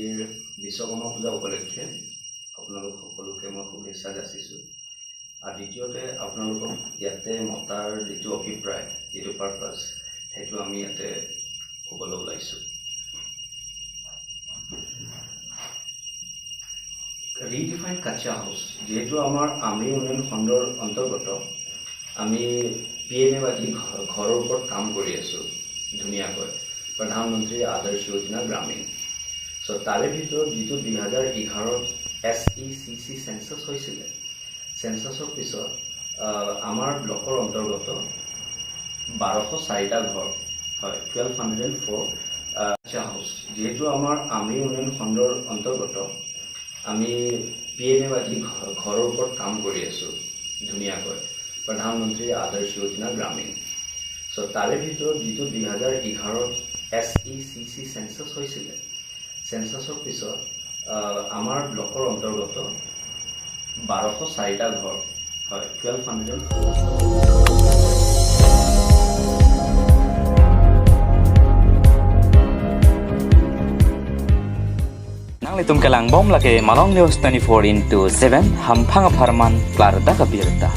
আজিৰ বিশ্বকৰ্মা পূজা উপলক্ষে আপোনালোক সকলোকে মই শুভেচ্ছা যাচিছোঁ। আৰু দ্বিতীয়তে আপোনালোকক ইয়াতে মতাৰ যিটো অভিপ্ৰায়, যিটো পাৰ্পাছ, সেইটো আমি ইয়াতে ক'বলৈ ওলাইছোঁ। ৰিডিফাইন কাচ্চা হাউচ যিহেতু আমাৰ আমি উন্নয়ন খণ্ডৰ অন্তৰ্গত, আমি PMAY ঘৰৰ ওপৰত কাম কৰি আছোঁ ধুনীয়াকৈ, প্ৰধানমন্ত্ৰী আদৰ্শ যোজনা গ্ৰামীণ। চ' তাৰে ভিতৰত যিটো 2011 SECC চেঞ্চাছ হৈছিলে, চেঞ্চাছৰ পিছত আমাৰ ব্লকৰ অন্তৰ্গত 1204টা ঘৰ হয়, 1204 কাচ্চা হাউচ যিহেতু আমাৰ আমি উন্নয়ন খণ্ডৰ অন্তৰ্গত, আমি PMAY ঘৰৰ ওপৰত কাম কৰি আছোঁ ধুনীয়াকৈ, প্ৰধানমন্ত্ৰী আদৰ্শ যোজনা গ্ৰামীণ। চ' তাৰে ভিতৰত যিটো 2011 SECC চেঞ্চাছ হৈছিলে, চেঞ্চাছৰ পিছত আমাৰ ব্লকৰ অন্তৰ্গত 1204টা ঘৰ হয়, 1204। Nang litum kalang bom lake Malong News 24/7 hampang aparman klar da kabirta.